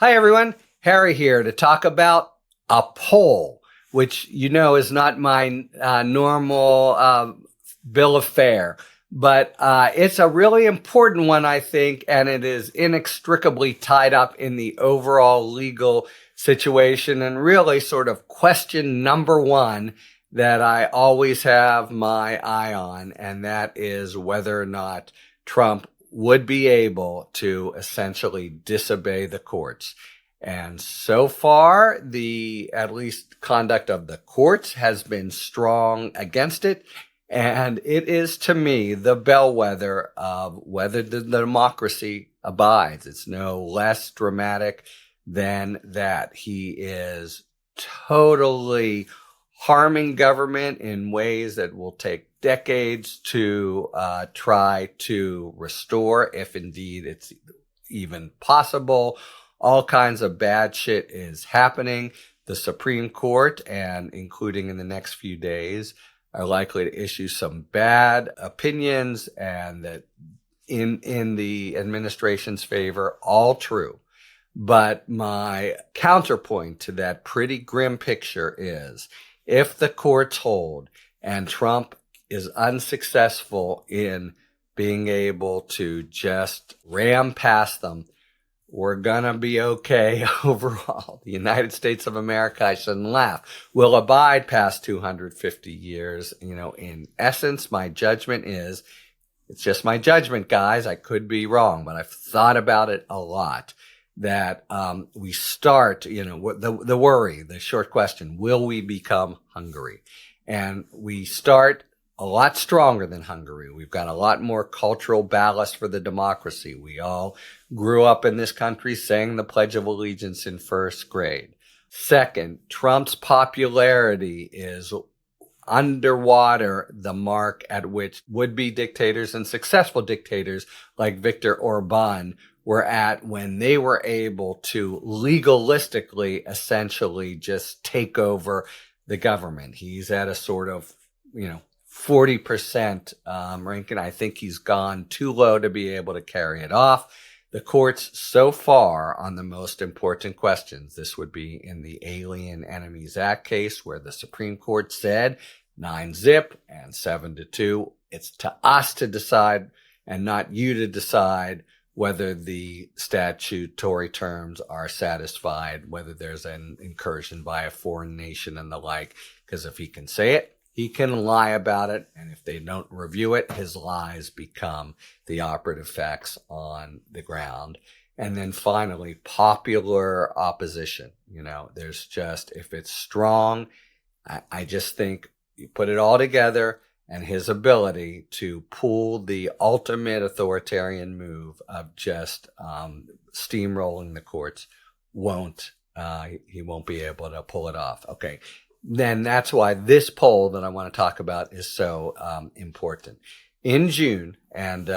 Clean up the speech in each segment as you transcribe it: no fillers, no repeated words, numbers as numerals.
Hi, everyone. Harry here to talk about a poll, which is not my normal bill of fare, but it's a really important one, I think, and it is inextricably tied up in the overall legal situation and really sort of question number one that I always have my eye on, and that is whether or not Trump would be able to essentially disobey the courts. And so far, the at least conduct of the courts has been strong against it. And it is, to me, the bellwether of whether the democracy abides. It's no less dramatic than that. He is totally harming government in ways that will take decades to try to restore, if indeed it's even possible. All kinds of bad shit is happening. The Supreme Court, and including in the next few days, are likely to issue some bad opinions, and that in the administration's favor, all true. But my counterpoint to that pretty grim picture is, if the courts hold and Trump is unsuccessful in being able to just ram past them, we're going to be okay overall. The United States of America, I shouldn't laugh, will abide past 250 years. In essence, my judgment is, it's just my judgment, guys. I could be wrong, but I've thought about it a lot. That we start, the worry, the short question, will we become Hungary? And we start a lot stronger than Hungary. We've got a lot more cultural ballast for the democracy. We all grew up in this country saying the Pledge of Allegiance in first grade. Second, Trump's popularity is underwater the mark at which would-be dictators and successful dictators like Viktor Orban were at when they were able to legalistically essentially just take over the government. He's at a sort of, 40% ranking. I think he's gone too low to be able to carry it off. The courts so far on the most important questions, this would be in the Alien Enemies Act case where the Supreme Court said 9-0 and 7-2. It's to us to decide and not you to decide whether the statutory terms are satisfied, whether there's an incursion by a foreign nation and the like. Because if he can say it, he can lie about it. And if they don't review it, his lies become the operative facts on the ground. And then finally, popular opposition. There's just, if it's strong, I just think you put it all together, and his ability to pull the ultimate authoritarian move of just steamrolling the courts he won't be able to pull it off. Okay. Then that's why this poll that I want to talk about is so important. In June and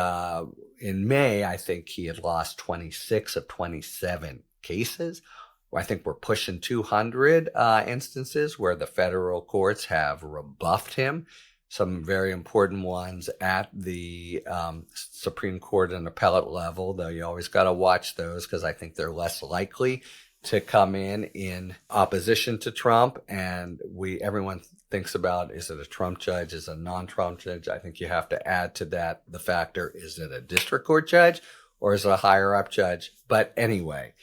in May, I think he had lost 26 of 27 cases. I think we're pushing 200 instances where the federal courts have rebuffed him. Some very important ones at the Supreme Court and appellate level, though you always got to watch those because I think they're less likely to come in opposition to Trump. And everyone thinks about, is it a Trump judge, is it a non-Trump judge? I think you have to add to that the factor, is it a district court judge or is it a higher up judge? But anyway,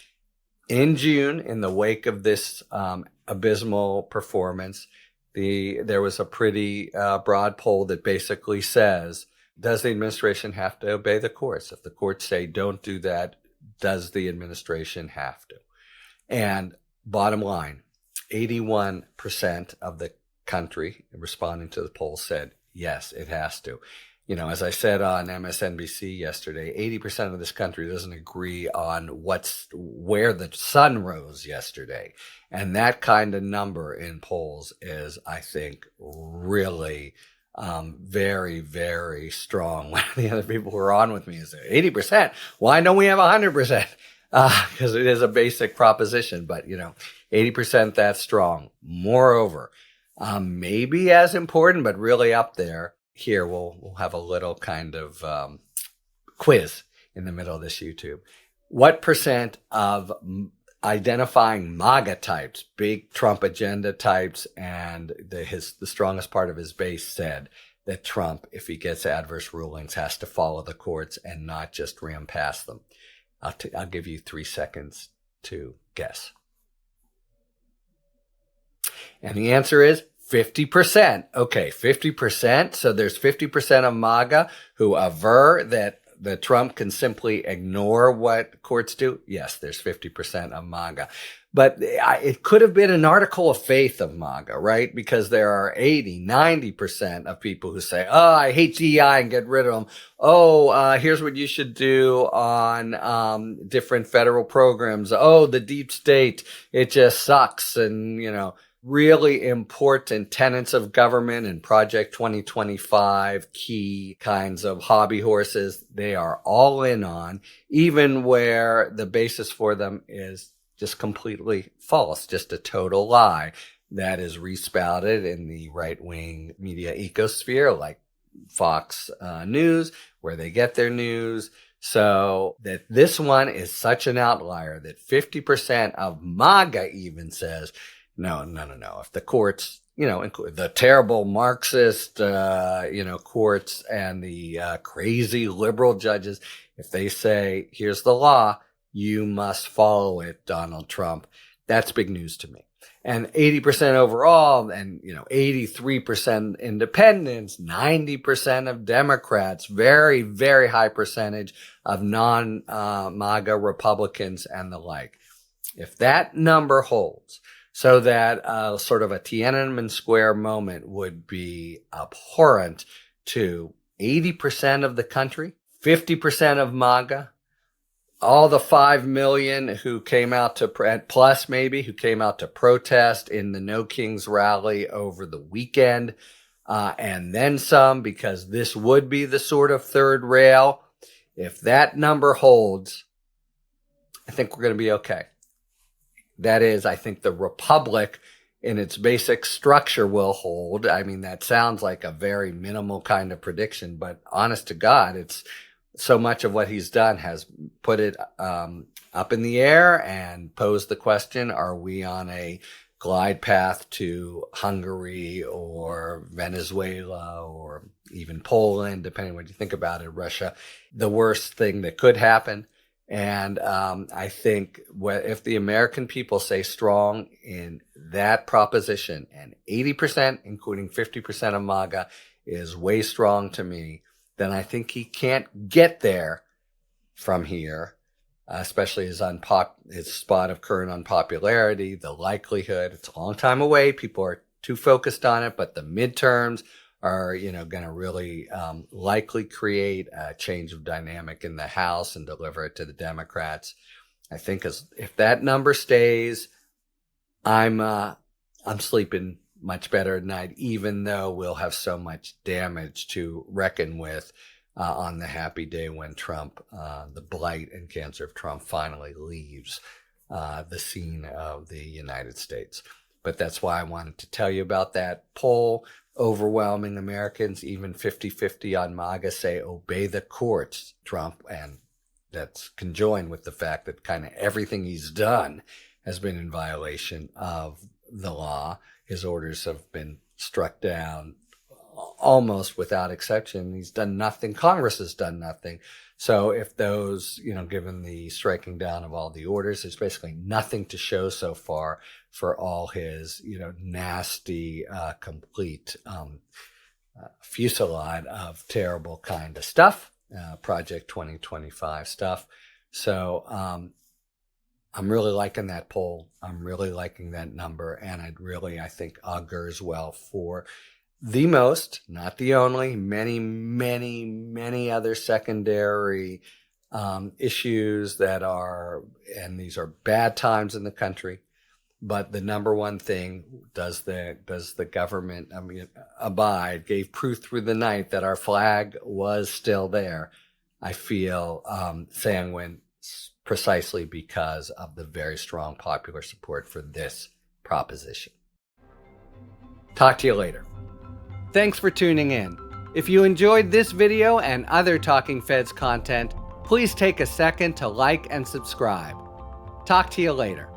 in June, in the wake of this abysmal performance, there was a pretty broad poll that basically says, does the administration have to obey the courts? If the courts say don't do that, does the administration have to? And bottom line, 81% of the country responding to the poll said, yes, it has to. As I said on MSNBC yesterday, 80% of this country doesn't agree on where the sun rose yesterday. And that kind of number in polls is, I think, really very, very strong. One of the other people who are on with me is 80%. Why don't we have 100%? Because it is a basic proposition, but 80%, that's strong. Moreover, maybe as important, but really up there. Here, we'll have a little kind of quiz in the middle of this YouTube. What percent of identifying MAGA types, big Trump agenda types, and the strongest part of his base said that Trump, if he gets adverse rulings, has to follow the courts and not just ram past them. I'll give you 3 seconds to guess. And the answer is 50%. Okay, 50%. So there's 50% of MAGA who aver that Trump can simply ignore what courts do. Yes, there's 50% of MAGA. But it could have been an article of faith of MAGA, right? Because there are 80, 90% of people who say, oh, I hate GI and get rid of them. Oh, here's what you should do on different federal programs. Oh, the deep state, it just sucks. And, really important tenets of government and Project 2025, key kinds of hobby horses, they are all in on, even where the basis for them is just completely false, just a total lie that is respouted in the right-wing media ecosphere like Fox News, where they get their news. So that this one is such an outlier that 50% of MAGA even says, no. If the courts, the terrible Marxist, courts and the crazy liberal judges, if they say, here's the law, you must follow it, Donald Trump, that's big news to me. And 80% overall, and 83% independents, 90% of Democrats, very, very high percentage of non-MAGA Republicans and the like. If that number holds, so that sort of a Tiananmen Square moment would be abhorrent to 80% of the country, 50% of MAGA, all the 5 million who came out to, plus maybe, who came out to protest in the No Kings rally over the weekend, and then some, because this would be the sort of third rail. If that number holds, I think we're going to be okay. That is, I think the republic in its basic structure will hold. I mean, that sounds like a very minimal kind of prediction, but honest to God, it's so much of what he's done has put it up in the air and posed the question, are we on a glide path to Hungary or Venezuela or even Poland, depending on what you think about it, Russia, the worst thing that could happen? And I think if the American people stay strong in that proposition, and 80%, including 50% of MAGA, is way strong to me, then I think he can't get there from here, especially his spot of current unpopularity, the likelihood. It's a long time away. People are too focused on it, but the midterms are, going to really likely create a change of dynamic in the House and deliver it to the Democrats. I think if that number stays, I'm sleeping much better at night, even though we'll have so much damage to reckon with on the happy day when Trump, the blight and cancer of Trump, finally leaves the scene of the United States. But that's why I wanted to tell you about that poll. Overwhelming Americans, even 50-50 on MAGA, say obey the courts, Trump. And that's conjoined with the fact that kind of everything he's done has been in violation of the law. His orders have been struck down almost without exception. He's done nothing. Congress has done nothing. So if those, given the striking down of all the orders, there's basically nothing to show so far for all his, nasty, complete fusillade of terrible kind of stuff, Project 2025 stuff. So I'm really liking that poll. I'm really liking that number. And I think augurs well for the most, not the only, many, many, many other secondary issues that are, and these are bad times in the country. But the number one thing, does the government abide, gave proof through the night that our flag was still there. I feel sanguine precisely because of the very strong popular support for this proposition. Talk to you later. Thanks for tuning in. If you enjoyed this video and other Talking Feds content, please take a second to like and subscribe. Talk to you later.